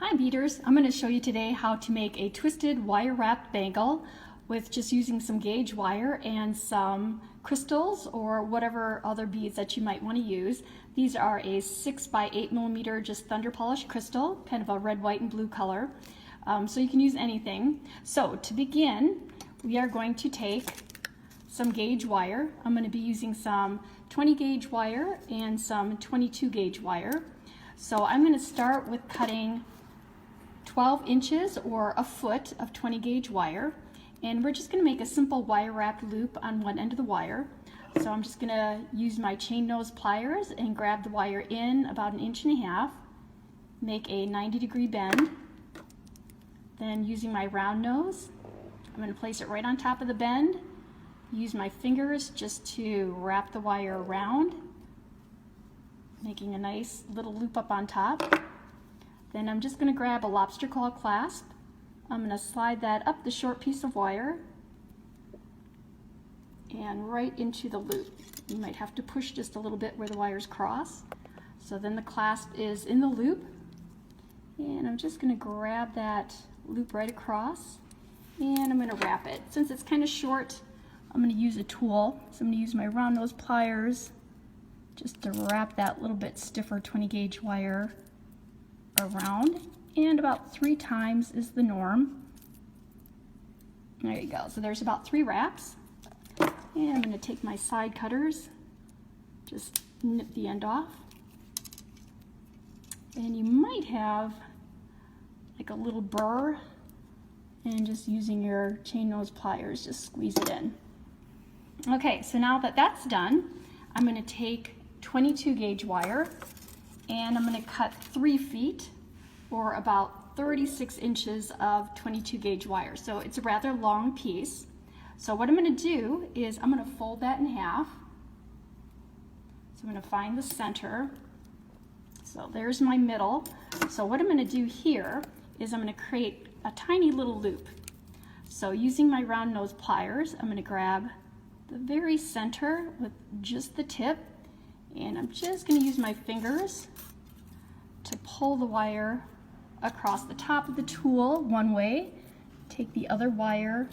Hi beaders, I'm going to show you today how to make a twisted wire wrapped bangle with just using some gauge wire and some crystals or whatever other beads that you might want to use. These are a 6 by 8 millimeter just thunder polished crystal, kind of a red, white, and blue color. So you can use anything. So to begin, we are going to take some gauge wire. I'm going to be using some 20 gauge wire and some 22 gauge wire. So I'm going to start with cutting 12 inches or a foot of 20 gauge wire, and we're just going to make a simple wire wrapped loop on one end of the wire. So I'm just going to use my chain nose pliers and grab the wire in about 1.5 inches, make a 90-degree bend. Then using my round nose, I'm going to place it right on top of the bend, use my fingers just to wrap the wire around, making a nice little loop up on top. Then I'm just going to grab a lobster claw clasp. I'm going to slide that up the short piece of wire and right into the loop. You might have to push just a little bit where the wires cross. So then the clasp is in the loop, and I'm just going to grab that loop right across and I'm going to wrap it. Since it's kind of short, I'm going to use a tool. So I'm going to use my round nose pliers just to wrap that little bit stiffer 20 gauge wire around, and about 3 times is the norm. There you go. So there's about 3 wraps, and I'm going to take my side cutters, just nip the end off, and you might have like a little burr, and just using your chain nose pliers, just squeeze it in. Okay, so now that that's done, I'm going to take 22 gauge wire and I'm going to cut 3 feet or about 36 inches of 22 gauge wire. So it's a rather long piece. So what I'm going to do is I'm going to fold that in half. So I'm going to find the center. So there's my middle. So what I'm going to do here is I'm going to create a tiny little loop. So using my round nose pliers, I'm going to grab the very center with just the tip, and I'm just going to use my fingers to pull the wire across the top of the tool one way, take the other wire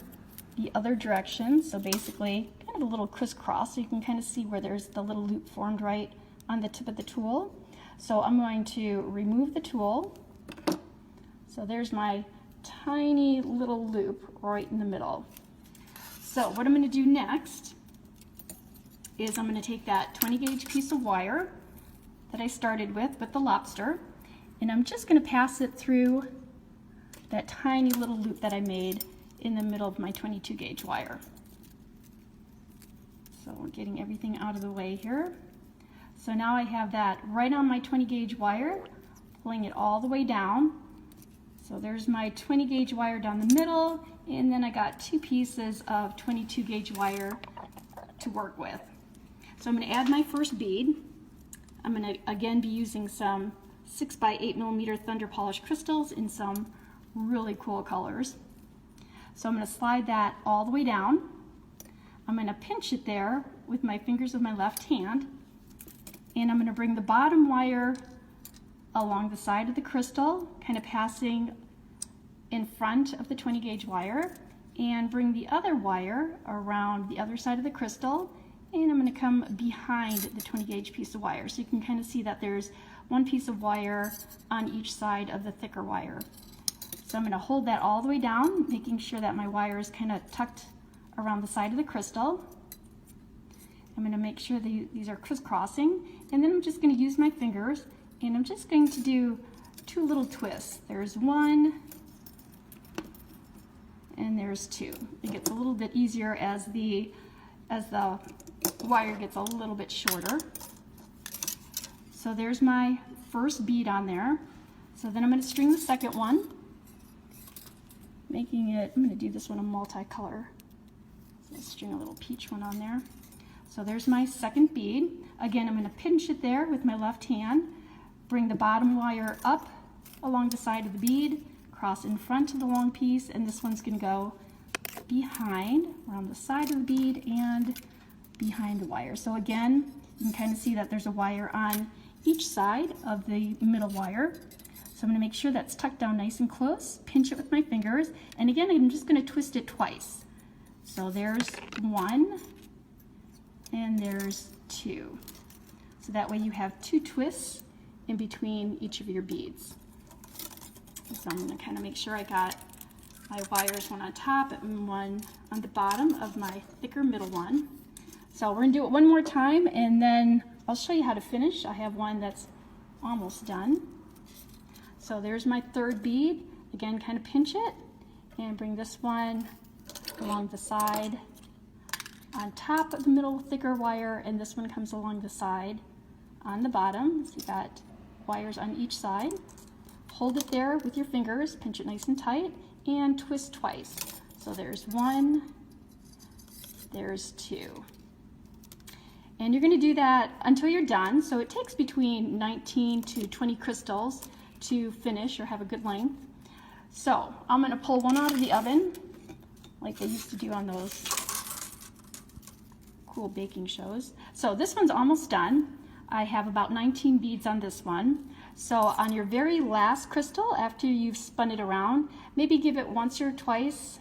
the other direction, so basically kind of a little crisscross, so you can kind of see where there's the little loop formed right on the tip of the tool. So I'm going to remove the tool. So there's my tiny little loop right in the middle. So what I'm going to do next is I'm going to take that 20 gauge piece of wire that I started with the lobster, and I'm just going to pass it through that tiny little loop that I made in the middle of my 22 gauge wire. So we're getting everything out of the way here. So now I have that right on my 20 gauge wire, pulling it all the way down. So there's my 20 gauge wire down the middle, and then I got 2 pieces of 22 gauge wire to work with. So I'm going to add my first bead. I'm going to again be using some 6 by 8 millimeter thunder polished crystals in some really cool colors. So I'm going to slide that all the way down. I'm going to pinch it there with my fingers of my left hand, and I'm going to bring the bottom wire along the side of the crystal, kind of passing in front of the 20 gauge wire, and bring the other wire around the other side of the crystal, and I'm going to come behind the 20 gauge piece of wire. So you can kind of see that there's one piece of wire on each side of the thicker wire. So I'm going to hold that all the way down, making sure that my wire is kind of tucked around the side of the crystal. I'm going to make sure that these are crisscrossing, and then I'm just going to use my fingers, and I'm just going to do 2 little twists. There's 1, and there's 2. It gets a little bit easier as the wire gets a little bit shorter. So there's my first bead on there. So then I'm going to string the second one, making it, I'm going to do this one a multicolor. So string a little peach one on there. So there's my second bead. Again, I'm going to pinch it there with my left hand, bring the bottom wire up along the side of the bead, cross in front of the long piece, and this one's going to go behind, around the side of the bead and behind the wire. So again, you can kind of see that there's a wire on each side of the middle wire. So I'm going to make sure that's tucked down nice and close, pinch it with my fingers, and again I'm just going to twist it twice. So there's one, and there's two. So that way you have two twists in between each of your beads. So I'm going to kind of make sure I got my wires, one on top and one on the bottom of my thicker middle one. So we're going to do it one more time, and then I'll show you how to finish. I have one that's almost done. So there's my third bead. Again, kind of pinch it and bring this one along the side on top of the middle thicker wire, and this one comes along the side on the bottom. So you got wires on each side. Hold it there with your fingers, pinch it nice and tight, and twist twice. So there's one, there's two. And you're going to do that until you're done. So it takes between 19 to 20 crystals to finish or have a good length. So I'm going to pull one out of the oven like they used to do on those cool baking shows. So this one's almost done. I have about 19 beads on this one. So on your very last crystal, after you've spun it around, maybe give it once or twice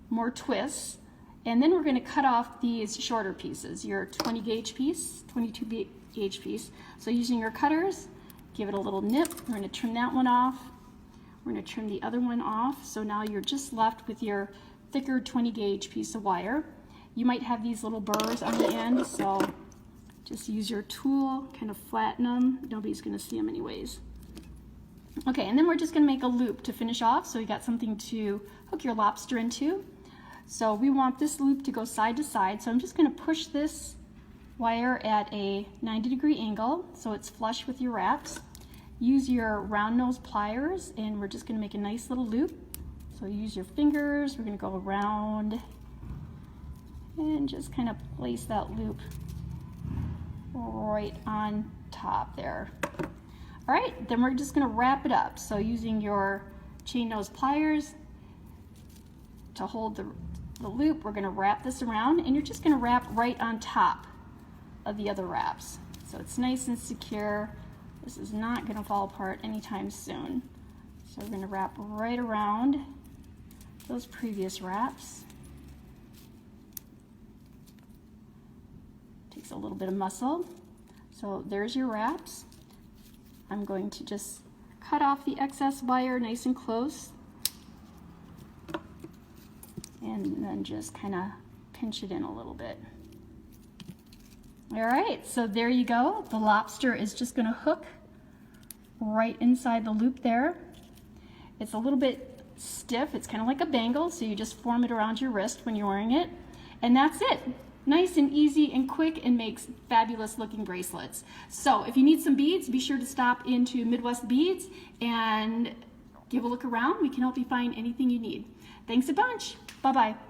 more twists. And then we're going to cut off these shorter pieces, your 20 gauge piece, 22 gauge piece. So using your cutters, give it a little nip. We're going to trim that one off. We're going to trim the other one off. So now you're just left with your thicker 20 gauge piece of wire. You might have these little burrs on the end, so just use your tool, kind of flatten them. Nobody's going to see them anyways. Okay, and then we're just going to make a loop to finish off. So you got something to hook your lobster into. So we want this loop to go side to side. So I'm just going to push this wire at a 90-degree angle so it's flush with your wraps. Use your round nose pliers, and we're just going to make a nice little loop. So use your fingers. We're going to go around and just kind of place that loop right on top there. All right, then we're just going to wrap it up. So using your chain nose pliers to hold the loop, we're going to wrap this around, and you're just going to wrap right on top of the other wraps. So it's nice and secure. This is not going to fall apart anytime soon. So we're going to wrap right around those previous wraps. Takes a little bit of muscle. So there's your wraps. I'm going to just cut off the excess wire nice and close, and then just kind of pinch it in a little bit. All right, so there you go. The lobster is just going to hook right inside the loop there. It's a little bit stiff. It's kind of like a bangle, so you just form it around your wrist when you're wearing it. And that's it. Nice and easy and quick, and makes fabulous looking bracelets. So if you need some beads, be sure to stop into Midwest Beads and give a look around. We can help you find anything you need. Thanks a bunch. Bye-bye.